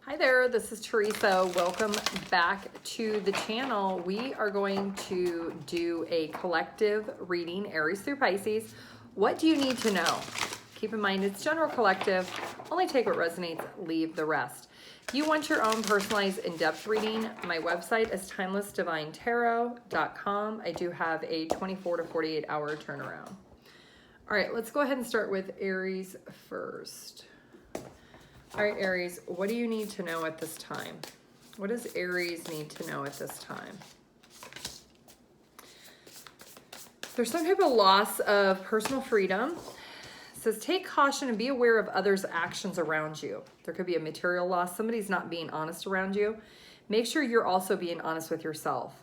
Hi there, this is Teresa. Welcome back to the channel. We are going to do a collective reading, Aries through Pisces. What do you need to know? Keep in mind, it's general collective. Only take what resonates, leave the rest. If you want your own personalized in-depth reading, my website is TimelessDivineTarot.com. I do have a 24 to 48 hour turnaround. All right, let's go ahead and start with Aries first. All right, Aries, what do you need to know at this time? What does Aries need to know at this time? There's some type of loss of personal freedom. It says, take caution and be aware of others' actions around you. There could be a material loss. Somebody's not being honest around you. Make sure you're also being honest with yourself.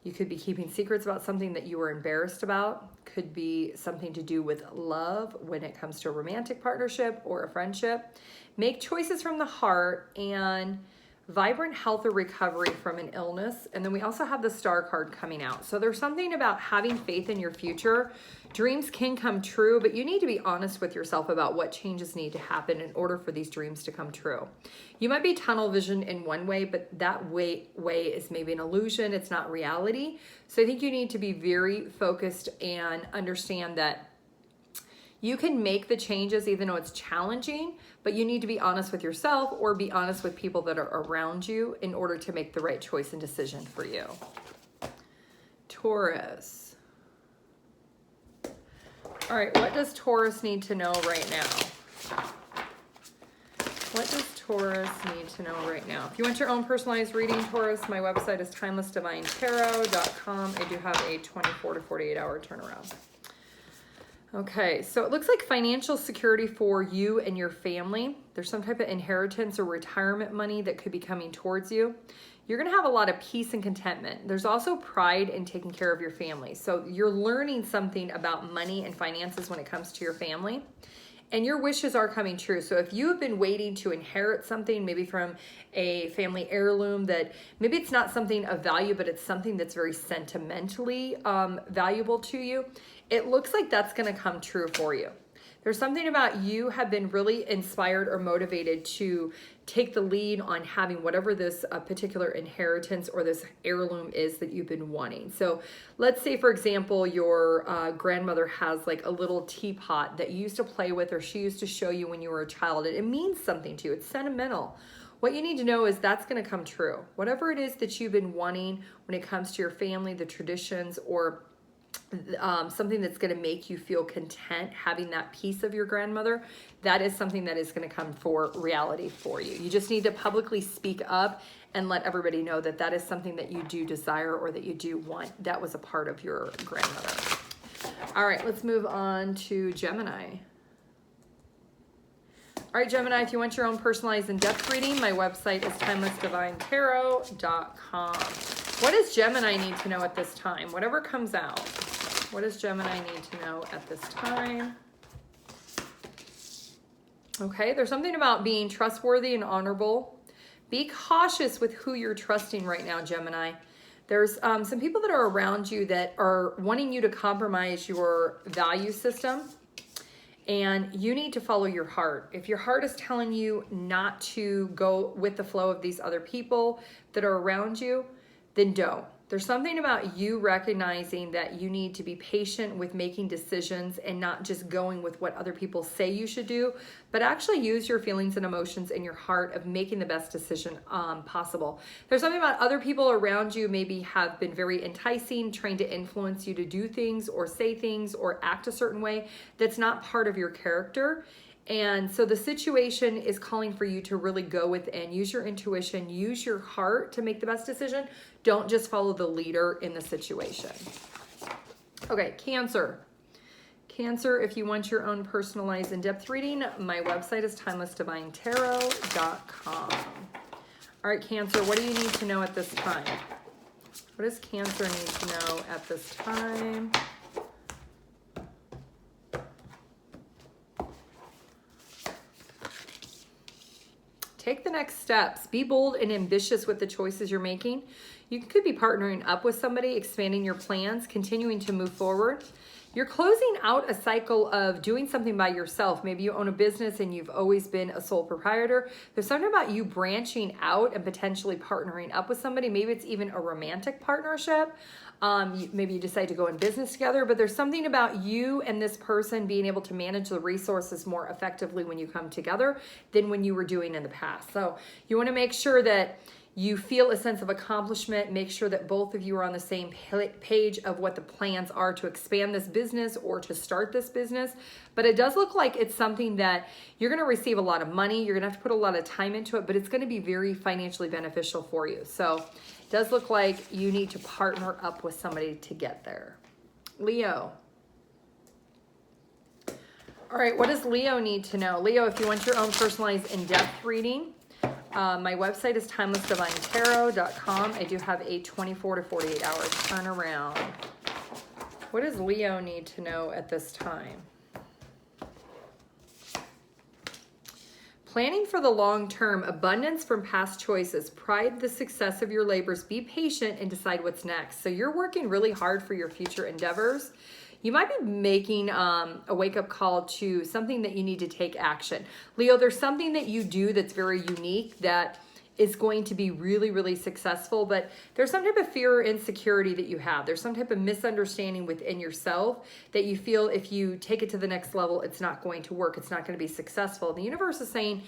You could be keeping secrets about something that you were embarrassed about. Could be something to do with love when it comes to a romantic partnership or a friendship. Make choices from the heart and vibrant health or recovery from an illness. And then we also have the Star card coming out. So there's something about having faith in your future. Dreams can come true, but you need to be honest with yourself about what changes need to happen in order for these dreams to come true. You might be tunnel vision in one way, but that way is maybe an illusion. It's not reality. So I think you need to be very focused and understand that you can make the changes even though it's challenging, but you need to be honest with yourself or be honest with people that are around you in order to make the right choice and decision for you. Taurus. All right, what does Taurus need to know right now? What does Taurus need to know right now? If you want your own personalized reading, Taurus, my website is TimelessDivineTarot.com. I do have a 24 to 48 hour turnaround. Okay, so it looks like financial security for you and your family. There's some type of inheritance or retirement money that could be coming towards you. You're going to have a lot of peace and contentment. There's also pride in taking care of your family. So you're learning something about money and finances when it comes to your family. And your wishes are coming true. So if you have been waiting to inherit something, maybe from a family heirloom that maybe it's not something of value, but it's something that's very sentimentally valuable to you, it looks like that's going to come true for you. There's something about you have been really inspired or motivated to take the lead on having whatever this particular inheritance or this heirloom is that you've been wanting. So let's say, for example, your grandmother has like a little teapot that you used to play with or she used to show you when you were a child. It means something to you. It's sentimental. What you need to know is that's going to come true. Whatever it is that you've been wanting when it comes to your family, the traditions, or something that's going to make you feel content, having that piece of your grandmother, that is something that is going to come for reality for you. You just need to publicly speak up and let everybody know that that is something that you do desire or that you do want. That was a part of your grandmother. All right, let's move on to Gemini. All right, Gemini, if you want your own personalized in-depth reading, my website is TimelessDivineTarot.com. What does Gemini need to know at this time? Whatever comes out. What does Gemini need to know at this time? Okay, there's something about being trustworthy and honorable. Be cautious with who you're trusting right now, Gemini. There's some people that are around you that are wanting you to compromise your value system, and you need to follow your heart. If your heart is telling you not to go with the flow of these other people that are around you, then don't. There's something about you recognizing that you need to be patient with making decisions and not just going with what other people say you should do, but actually use your feelings and emotions in your heart of making the best decision possible. There's something about other people around you maybe have been very enticing, trying to influence you to do things or say things or act a certain way that's not part of your character. And so the situation is calling for you to really go within, use your intuition, use your heart to make the best decision. Don't just follow the leader in the situation. Okay, Cancer. Cancer, if you want your own personalized in-depth reading, my website is TimelessDivineTarot.com. All right, Cancer, what do you need to know at this time? What does Cancer need to know at this time? Take the next steps. Be bold and ambitious with the choices you're making. You could be partnering up with somebody, expanding your plans, continuing to move forward. You're closing out a cycle of doing something by yourself. Maybe you own a business and you've always been a sole proprietor. There's something about you branching out and potentially partnering up with somebody. Maybe it's even a romantic partnership. Maybe you decide to go in business together, but there's something about you and this person being able to manage the resources more effectively when you come together than when you were doing in the past. So you want to make sure that you feel a sense of accomplishment. Make sure that both of you are on the same page of what the plans are to expand this business or to start this business. But it does look like it's something that you're going to receive a lot of money. You're going to have to put a lot of time into it, but it's going to be very financially beneficial for you. So it does look like you need to partner up with somebody to get there. Leo. All right, what does Leo need to know? Leo, if you want your own personalized in-depth reading, my website is TimelessDivineTarot.com. I do have a 24 to 48 hour turnaround. What does Leo need to know at this time? Planning for the long term, abundance from past choices, pride the success of your labors, be patient and decide what's next. So you're working really hard for your future endeavors. You might be making a wake-up call to something that you need to take action. Leo, there's something that you do that's very unique that is going to be really, really successful, but there's some type of fear or insecurity that you have. There's some type of misunderstanding within yourself that you feel if you take it to the next level, it's not going to work. It's not going to be successful. The universe is saying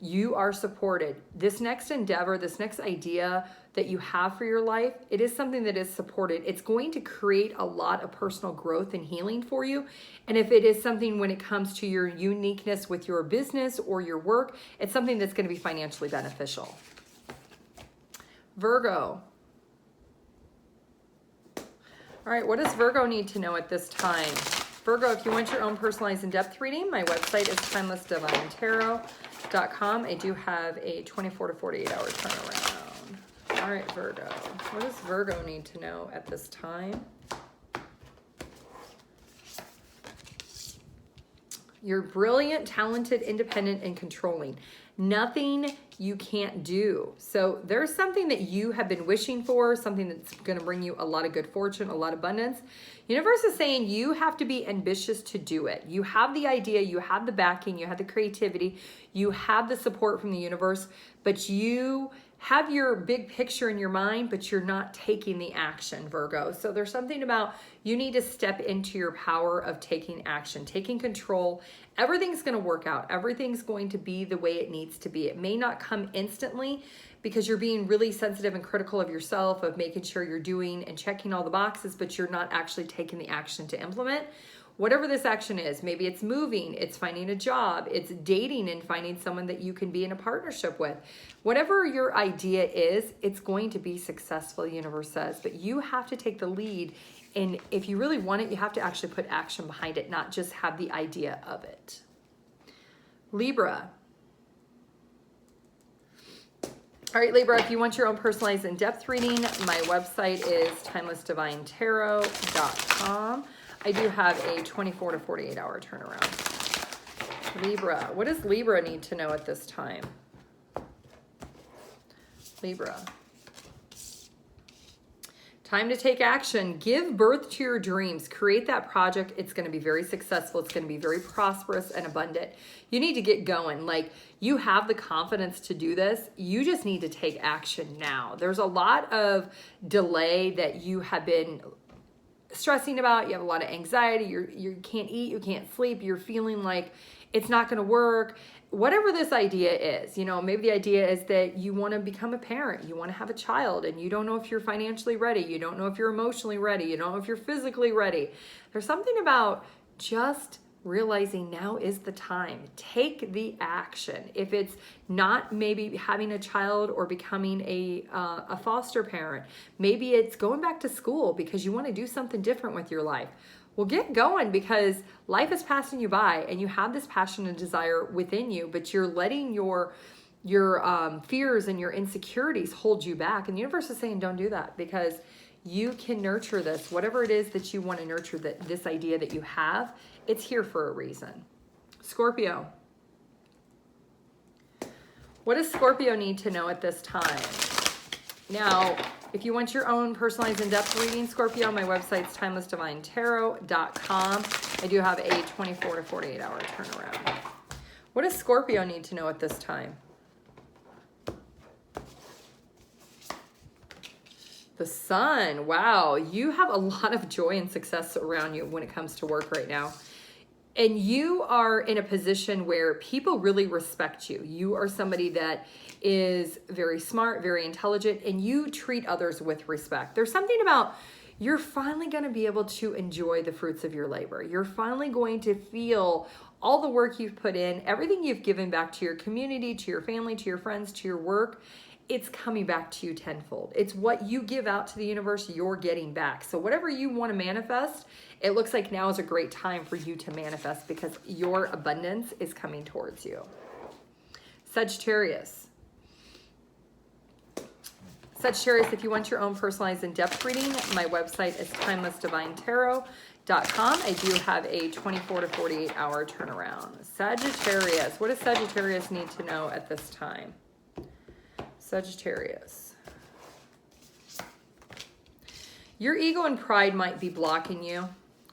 you are supported. This next endeavor, this next idea that you have for your life, it is something that is supported. It's going to create a lot of personal growth and healing for you. And if it is something when it comes to your uniqueness with your business or your work, it's something that's going to be financially beneficial. Virgo. All right, what does Virgo need to know at this time? Virgo, if you want your own personalized in-depth reading, my website is TimelessDivineTarot.com. I do have a 24 to 48 hour turnaround. All right, Virgo. What does Virgo need to know at this time? You're brilliant, talented, independent, and controlling. Nothing you can't do. So there's something that you have been wishing for, something that's going to bring you a lot of good fortune, a lot of abundance. Universe is saying you have to be ambitious to do it. You have the idea, you have the backing, you have the creativity, you have the support from the universe, but you have your big picture in your mind, but you're not taking the action, Virgo. So there's something about you need to step into your power of taking action, taking control. Everything's going to work out. Everything's going to be the way it needs to be. It may not come instantly because you're being really sensitive and critical of yourself, of making sure you're doing and checking all the boxes, but you're not actually taking the action to implement. Whatever this action is, maybe it's moving, it's finding a job, it's dating and finding someone that you can be in a partnership with. Whatever your idea is, it's going to be successful, the universe says, but you have to take the lead. And if you really want it, you have to actually put action behind it, not just have the idea of it. Libra. All right, Libra, if you want your own personalized in-depth reading, my website is TimelessDivineTarot.com. I do have a 24 to 48 hour turnaround. Libra, what does Libra need to know at this time? Libra. Time to take action. Give birth to your dreams. Create that project. It's going to be very successful. It's going to be very prosperous and abundant. You need to get going. Like, you have the confidence to do this. You just need to take action now. There's a lot of delay that you have been stressing about. You have a lot of anxiety. You can't eat, you can't sleep. You're feeling like it's not going to work. Whatever this idea is, you know, maybe the idea is that you want to become a parent, you want to have a child, and you don't know if you're financially ready. You don't know if you're emotionally ready. You don't know if you're physically ready. There's something about just realizing now is the time. Take the action. If it's not maybe having a child or becoming a foster parent, maybe it's going back to school because you want to do something different with your life. Well, get going, because life is passing you by and you have this passion and desire within you, but you're letting your fears and your insecurities hold you back. And the universe is saying, don't do that, because you can nurture this. Whatever it is that you want to nurture, this idea that you have, it's here for a reason. Scorpio. What does Scorpio need to know at this time? Now, If you want your own personalized in-depth reading, Scorpio, my website's TimelessDivineTarot.com. I do have a 24 to 48 hour turnaround. What does Scorpio need to know at this time? The Sun. Wow, you have a lot of joy and success around you when it comes to work right now. And you are in a position where people really respect you. You are somebody that is very smart, very intelligent, and you treat others with respect. There's something about you're finally going to be able to enjoy the fruits of your labor. You're finally going to feel all the work you've put in, everything you've given back to your community, to your family, to your friends, to your work. It's coming back to you tenfold. It's what you give out to the universe, you're getting back. So whatever you want to manifest, it looks like now is a great time for you to manifest because your abundance is coming towards you. Sagittarius. Sagittarius, if you want your own personalized in-depth reading, my website is TimelessDivineTarot.com. I do have a 24 to 48 hour turnaround. Sagittarius, what does Sagittarius need to know at this time? Sagittarius. Your ego and pride might be blocking you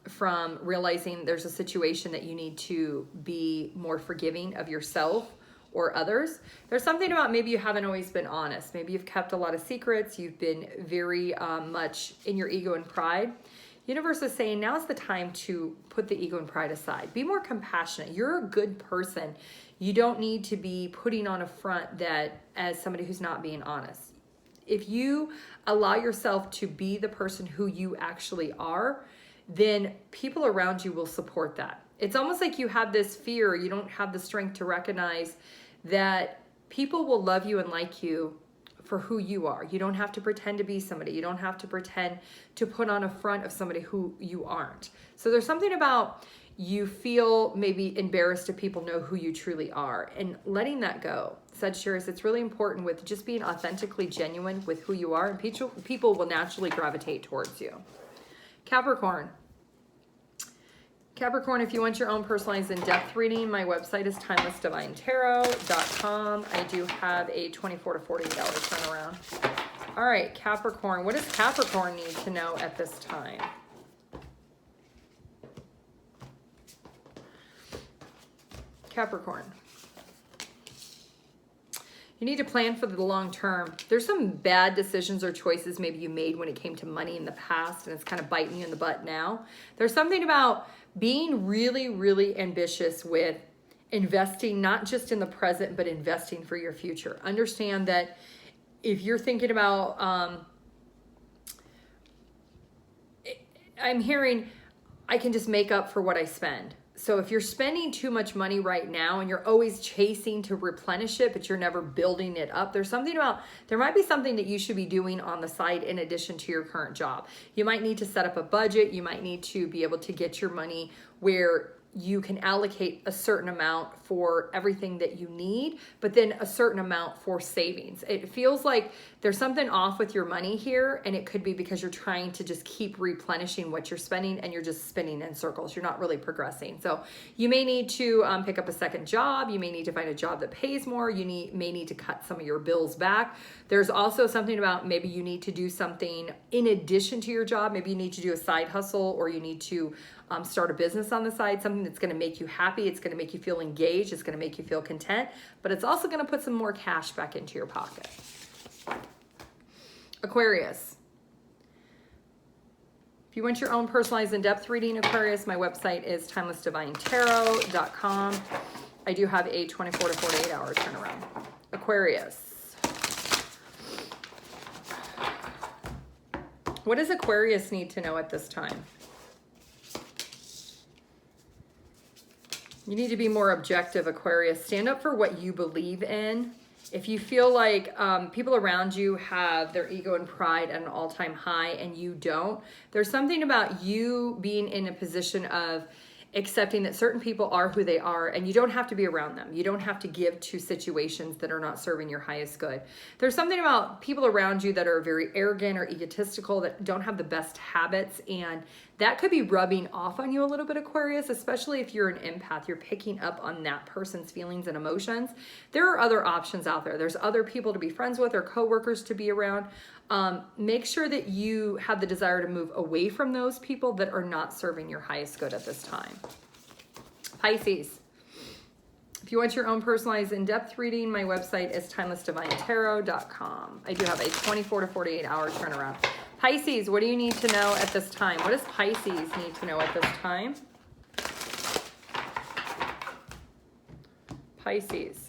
from realizing there's a situation that you need to be more forgiving of yourself or others. There's something about maybe you haven't always been honest. Maybe you've kept a lot of secrets. You've been very much in your ego and pride. Universe is saying now's the time to put the ego and pride aside. Be more compassionate. You're a good person. You don't need to be putting on a front that as somebody who's not being honest. If you allow yourself to be the person who you actually are, then people around you will support that. It's almost like you have this fear. You don't have the strength to recognize that people will love you and like you for who you are. You don't have to pretend to be somebody. You don't have to pretend to put on a front of somebody who you aren't. So there's something about you feel maybe embarrassed if people know who you truly are and letting that go. Sagittarius, it's really important with just being authentically genuine with who you are, and people will naturally gravitate towards you. Capricorn. Capricorn, if you want your own personalized in-depth reading, my website is TimelessDivineTarot.com. I do have a 24 to 48 hour turnaround. All right, Capricorn. What does Capricorn need to know at this time? Capricorn. You need to plan for the long term. There's some bad decisions or choices maybe you made when it came to money in the past, and it's kind of biting you in the butt now. There's something about being really, really ambitious with investing, not just in the present, but investing for your future. Understand that if you're thinking about, I'm hearing, I can just make up for what I spend. So if you're spending too much money right now and you're always chasing to replenish it, but you're never building it up, there's something about, there might be something that you should be doing on the side in addition to your current job. You might need to set up a budget. You might need to be able to get your money where you can allocate a certain amount for everything that you need, but then a certain amount for savings. It feels like there's something off with your money here, and it could be because you're trying to just keep replenishing what you're spending and you're just spinning in circles. You're not really progressing. So you may need to pick up a second job. You may need to find a job that pays more. You may need to cut some of your bills back. There's also something about maybe you need to do something in addition to your job. Maybe you need to do a side hustle, or you need to start a business on the side, something that's going to make you happy. It's going to make you feel engaged. It's going to make you feel content, but it's also going to put some more cash back into your pocket. Aquarius. If you want your own personalized in-depth reading, Aquarius, my website is TimelessDivineTarot.com. I do have a 24 to 48 hour turnaround. Aquarius. What does Aquarius need to know at this time? You need to be more objective, Aquarius. Stand up for what you believe in. If you feel like people around you have their ego and pride at an all-time high and you don't, there's something about you being in a position of accepting that certain people are who they are, and you don't have to be around them. You don't have to give to situations that are not serving your highest good. There's something about people around you that are very arrogant or egotistical, that don't have the best habits, and that could be rubbing off on you a little bit, Aquarius, especially if you're an empath. You're picking up on that person's feelings and emotions. There are other options out there. There's other people to be friends with or coworkers to be around. Make sure that you have the desire to move away from those people that are not serving your highest good at this time. Pisces. If you want your own personalized in-depth reading, my website is TimelessDivineTarot.com. I do have a 24 to 48 hour turnaround. Pisces, what do you need to know at this time? What does Pisces need to know at this time? Pisces.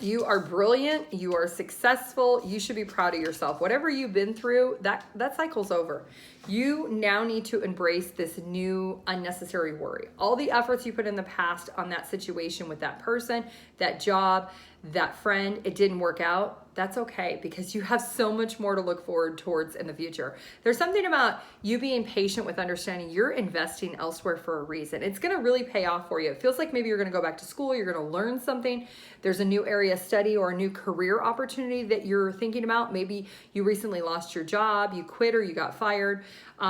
You are brilliant. You are successful. You should be proud of yourself. Whatever you've been through, that cycle's over. You now need to embrace this new unnecessary worry. All the efforts you put in the past on that situation with that person, that job, that friend, it didn't work out. That's okay, because you have so much more to look forward towards in the future. There's something about you being patient with understanding you're investing elsewhere for a reason. It's going to really pay off for you. It feels like maybe you're going to go back to school. You're going to learn something. There's a new area of study or a new career opportunity that you're thinking about. Maybe you recently lost your job, you quit, or you got fired.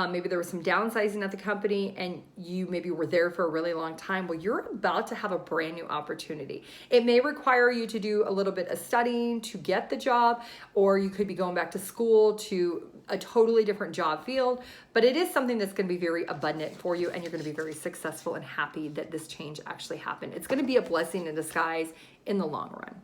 Maybe there was some downsizing at the company and you maybe were there for a really long time. Well, you're about to have a brand new opportunity. It may require you to do a little bit of studying to get the job, or you could be going back to school to a totally different job field, but it is something that's going to be very abundant for you, and you're going to be very successful and happy that this change actually happened. It's going to be a blessing in disguise in the long run.